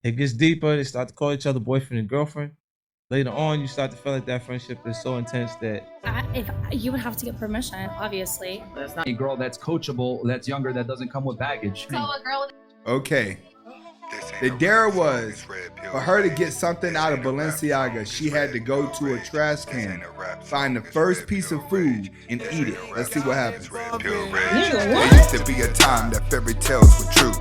It gets deeper. They start to call each other boyfriend and girlfriend. Later on, you start to feel like that friendship is so intense that if you would have to get permission, obviously. That's not a girl that's coachable, that's younger, that doesn't come with baggage. So a girl. Okay. The dare was for her to get something out of Balenciaga, she had to go to a trash can, find the first piece of food, and eat it. Let's see what happens. There used to be a time that fairy tales were true.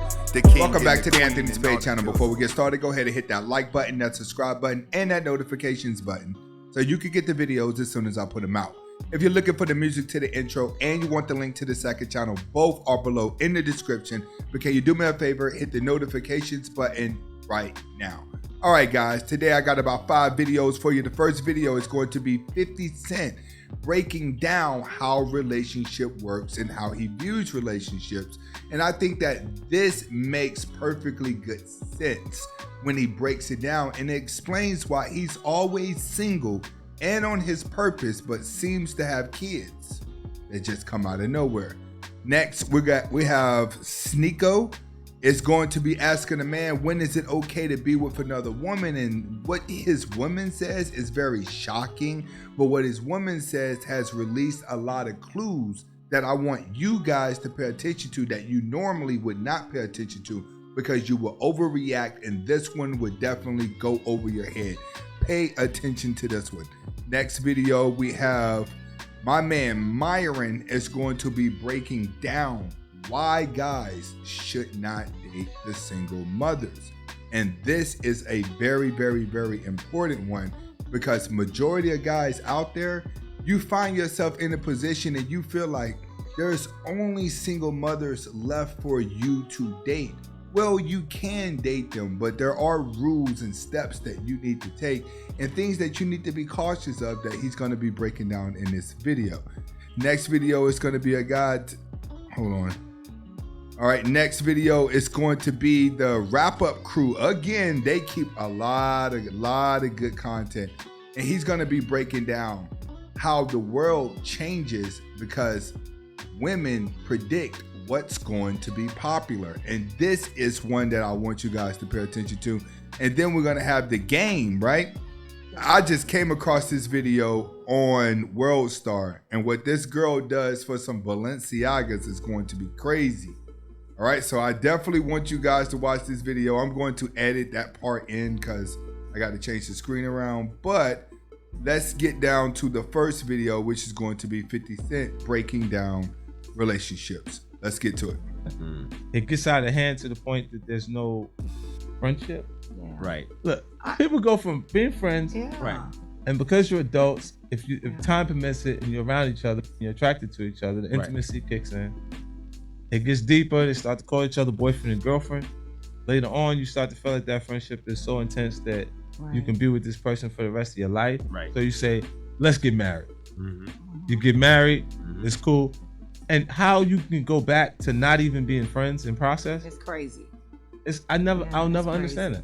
Welcome back to the Anthony Spade channel. Before we get started, go ahead and hit that like button, that subscribe button, and that notifications button so you can get the videos as soon as I put them out. If you're looking for the music to the intro and you want the link to the second channel, both are below in the description. But can you do me a favor, hit the notifications button right now. All right, guys, today I got about 5 videos for you. The first video is going to be 50 Cent breaking down how relationship works and how he views relationships. And I think that this makes perfectly good sense when he breaks it down and it explains why he's always single and on his purpose, but seems to have kids that just come out of nowhere. Next, we have Sneeko is going to be asking a man, when is it okay to be with another woman? And what his woman says is very shocking, but what his woman says has released a lot of clues that I want you guys to pay attention to that you normally would not pay attention to because you will overreact, and this one would definitely go over your head. Pay attention to this one. Next video, we have my man Myron is going to be breaking down why guys should not date the single mothers. And this is a very, very, very important one because majority of guys out there, you find yourself in a position and you feel like there's only single mothers left for you to date. Well, you can date them, but there are rules and steps that you need to take and things that you need to be cautious of that he's going to be breaking down in this video. Next video is going to be a guy. Hold on. All right, next video is going to be the wrap-up crew. Again, they keep a lot of good content, and he's going to be breaking down how the world changes because women predict what's going to be popular. And this is one that I want you guys to pay attention to. And then we're going to have the game, right? I just came across this video on World Star, and what this girl does for some Balenciagas is going to be crazy. All right, so I definitely want you guys to watch this video. I'm going to edit that part in because I got to change the screen around, but let's get down to the first video, which is going to be 50 Cent breaking down relationships. Let's get to it. it gets out of hand to the point that there's no friendship. Yeah. Right. Look, people go from being friends, Right. and because you're adults, if time permits it and you're around each other, you're attracted to each other, the intimacy kicks in. It gets deeper. They start to call each other boyfriend and girlfriend. Later on, you start to feel like that friendship is so intense that you can be with this person for the rest of your life. Right. So you say, let's get married. You get married, it's cool. And how you can go back to not even being friends in process, It's crazy. I'll never understand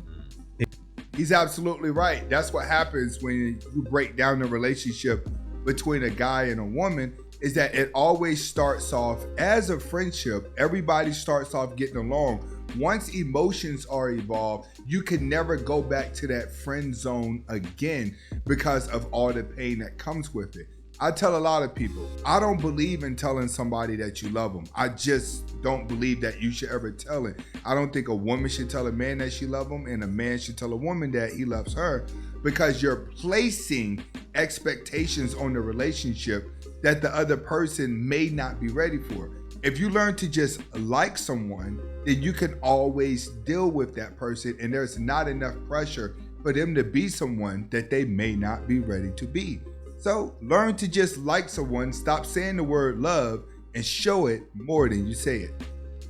it. He's absolutely right. That's what happens when you break down the relationship between a guy and a woman, is that it always starts off as a friendship. Everybody starts off getting along. Once emotions are evolved, you can never go back to that friend zone again because of all the pain that comes with it. I tell a lot of people, I don't believe in telling somebody that you love them. I just don't believe that you should ever tell it. I don't think a woman should tell a man that she loves him and a man should tell a woman that he loves her, because you're placing expectations on the relationship that the other person may not be ready for. If you learn to just like someone, then you can always deal with that person, and there's not enough pressure for them to be someone that they may not be ready to be. So learn to just like someone, stop saying the word love, and show it more than you say it.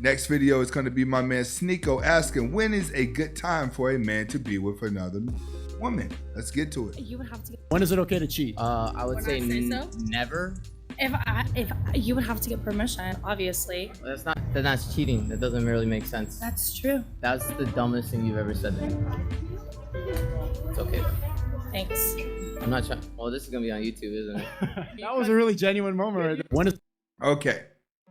Next video is going to be my man Sneeko asking, when is a good time for a man to be with another woman? Let's get to it. You would have to get. When is it okay to cheat? I would When say I say so? never. If you would have to get permission, obviously. That's cheating. That doesn't really make sense. That's true. That's the dumbest thing you've ever said to me. It's okay though. Thanks. I'm not trying. Well, this is gonna be on YouTube, isn't it? That was a really genuine moment right there. When is Okay.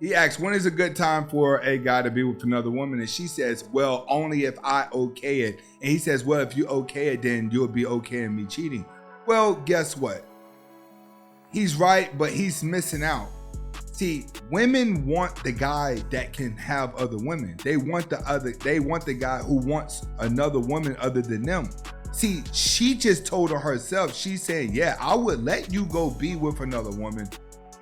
He asks, when is a good time for a guy to be with another woman? And she says, well, only if I okay it. And he says, well, if you okay it, then you'll be okay in me cheating. Well, guess what? He's right, but he's missing out. See, women want the guy that can have other women. They want the guy who wants another woman other than them. See, she just told her herself, she's saying, yeah, I would let you go be with another woman,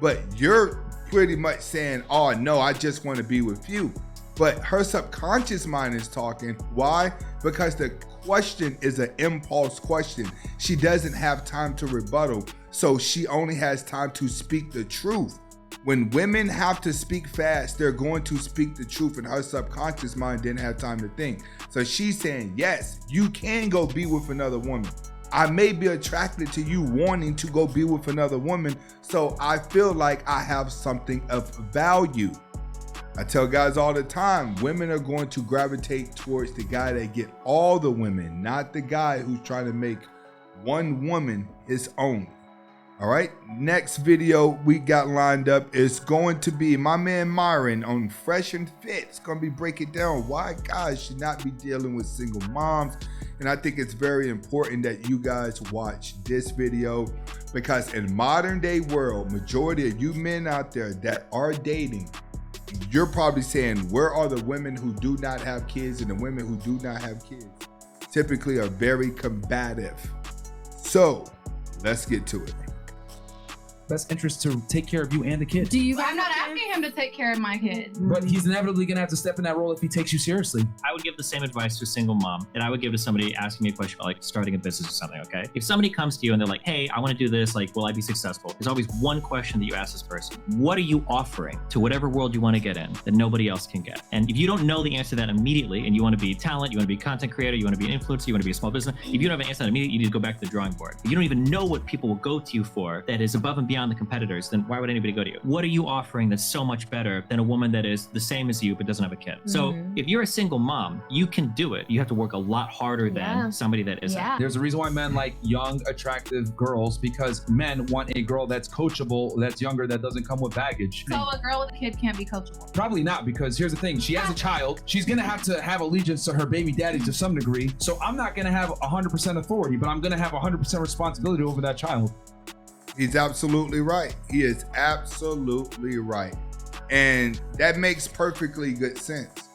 but you're pretty much saying, oh no, I just want to be with you. But her subconscious mind is talking. Why? Because the question is an impulse question. She doesn't have time to rebuttal, so she only has time to speak the truth. When women have to speak fast, they're going to speak the truth, and her subconscious mind didn't have time to think. So she's saying, yes, you can go be with another woman. I may be attracted to you wanting to go be with another woman, so I feel like I have something of value. I tell guys all the time, women are going to gravitate towards the guy that get all the women, not the guy who's trying to make one woman his own. All right, next video we got lined up is going to be my man Myron on Fresh and Fit. It's going to be breaking down why guys should not be dealing with single moms. And I think it's very important that you guys watch this video, because in modern day world, majority of you men out there that are dating, you're probably saying, where are the women who do not have kids? And the women who do not have kids typically are very combative. So let's get to it. Best interest to take care of you and the kid. Do you? I'm not asking him to take care of my kid. But he's inevitably gonna have to step in that role if he takes you seriously. I would give the same advice to a single mom that I would give to somebody asking me a question about like starting a business or something, okay? If somebody comes to you and they're like, hey, I want to do this, like, will I be successful? There's always one question that you ask this person. What are you offering to whatever world you want to get in that nobody else can get? And if you don't know the answer to that immediately, and you want to be talent, you want to be content creator, you want to be an influencer, you want to be a small business, if you don't have an answer to that immediately, you need to go back to the drawing board. If you don't even know what people will go to you for that is above and beyond the competitors, then why would anybody go to you? What are you offering that's so much better than a woman that is the same as you but doesn't have a kid? So if you're a single mom, you can do it. You have to work a lot harder than somebody that isn't. Yeah. There's a reason why men like young, attractive girls, because men want a girl that's coachable, that's younger, that doesn't come with baggage. So a girl with a kid can't be coachable? Probably not, because here's the thing. She has a child. She's going to have allegiance to her baby daddy to some degree. So I'm not going to have 100% authority, but I'm going to have 100% responsibility over that child. He's absolutely right. He is absolutely right. And that makes perfectly good sense.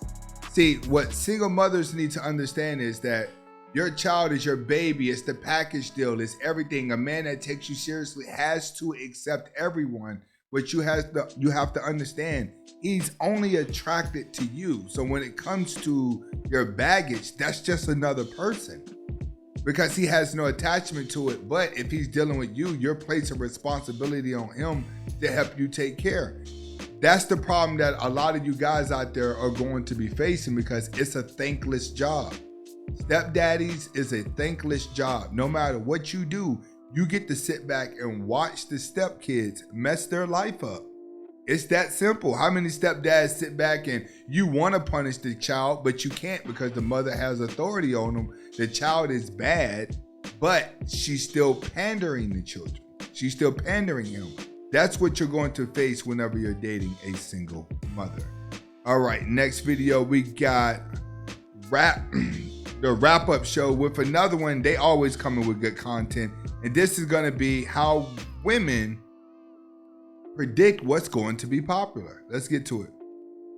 See, what single mothers need to understand is that your child is your baby. It's the package deal. It's everything. A man that takes you seriously has to accept everyone, but you have to understand he's only attracted to you. So when it comes to your baggage, that's just another person, because he has no attachment to it. But if he's dealing with you, you're placing responsibility on him to help you take care. That's the problem that a lot of you guys out there are going to be facing, because it's a thankless job. Stepdaddies is a thankless job. No matter what you do, you get to sit back and watch the stepkids mess their life up. It's that simple. How many stepdads sit back and you want to punish the child, but you can't because the mother has authority on them? The child is bad, but she's still pandering the children. She's still pandering him. That's what you're going to face whenever you're dating a single mother. All right, next video we got the wrap-up show with another one. They always come in with good content, and this is going to be how women predict what's going to be popular. Let's get to it.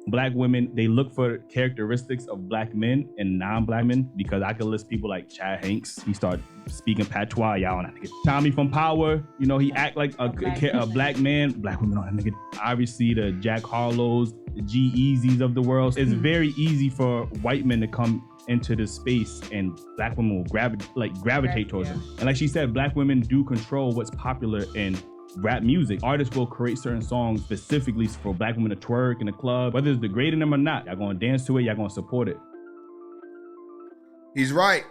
Black women, they look for characteristics of black men and non-black men, because I could list people like Chad Hanks. He started speaking patois. Y'all not get Tommy from Power. You know, he act like a black man. Black women on that nigga. Obviously, the Jack Harlows, the G-Eazys of the world. It's very easy for white men to come into this space, and black women will gravitate towards them. And like she said, black women do control what's popular in rap music. Artists will create certain songs specifically for black women to twerk in the club, whether it's degrading them or not. Y'all gonna dance to it, y'all gonna support it. He's right.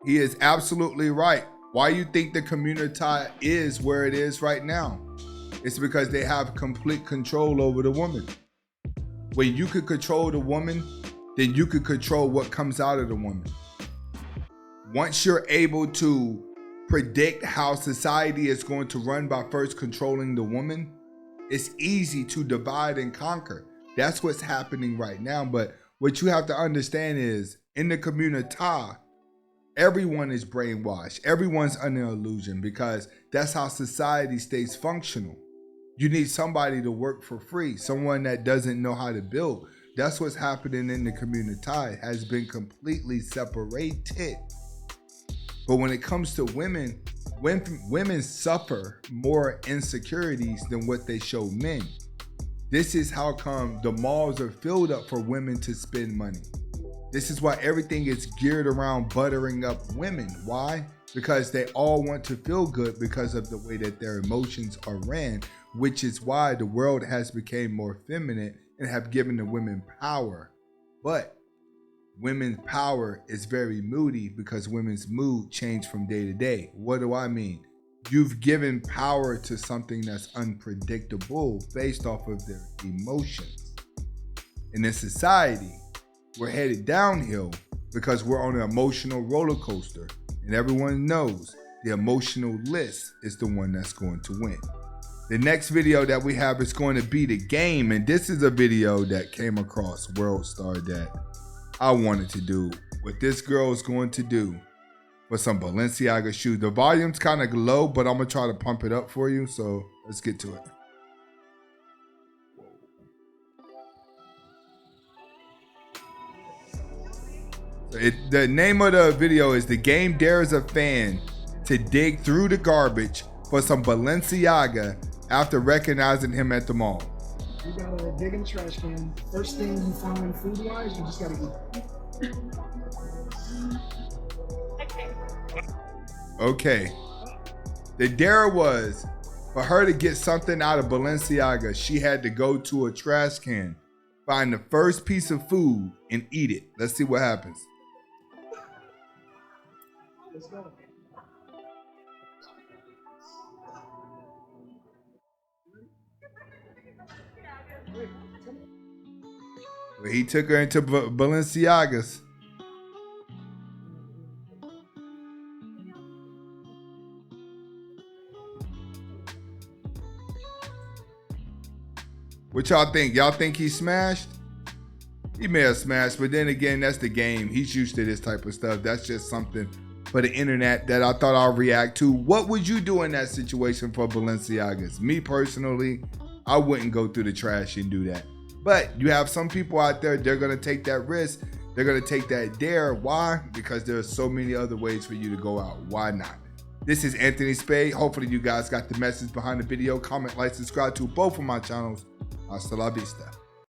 He is absolutely right. Why you think the community is where it is right now? It's because they have complete control over the woman. When you could control the woman, then you could control what comes out of the woman. Once you're able to predict how society is going to run by first controlling the woman, It's easy to divide and conquer. That's what's happening right now. But what you have to understand is, in the community, everyone is brainwashed. Everyone's under illusion, because that's how society stays functional. You need somebody to work for free, someone that doesn't know how to build. That's what's happening in the community. It has been completely separated. But when it comes to women, women suffer more insecurities than what they show men. This is how come the malls are filled up for women to spend money. This is why everything is geared around buttering up women. Why? Because they all want to feel good because of the way that their emotions are ran, which is why the world has become more feminine and have given the women power. But women's power is very moody because women's mood change from day to day. What do I mean? You've given power to something that's unpredictable based off of their emotions. In this society, we're headed downhill because we're on an emotional roller coaster, and everyone knows the emotional list is the one that's going to win. The next video that we have is going to be the game, and this is a video that came across WorldStar that I wanted to do what this girl is going to do with some Balenciaga shoes. The volume's kind of low, but I'm gonna try to pump it up for you, so let's get to it. The name of the video is "The Game Dares a Fan to Dig Through the Garbage for Some Balenciaga After Recognizing Him at the Mall." You gotta dig in the trash can. First thing you find food-wise, you just gotta eat. Okay. The dare was for her to get something out of Balenciaga, she had to go to a trash can, find the first piece of food, and eat it. Let's see what happens. Let's go. He took her into Balenciaga's. What y'all think? Y'all think he smashed? He may have smashed, but then again, that's the game. He's used to this type of stuff. That's just something for the internet that I thought I'll react to. What would you do in that situation for Balenciagas? Me personally, I wouldn't go through the trash and do that. But you have some people out there, they're going to take that risk. They're going to take that dare. Why? Because there are so many other ways for you to go out. Why not? This is Anthony Spade. Hopefully you guys got the message behind the video. Comment, like, subscribe to both of my channels. Hasta la vista.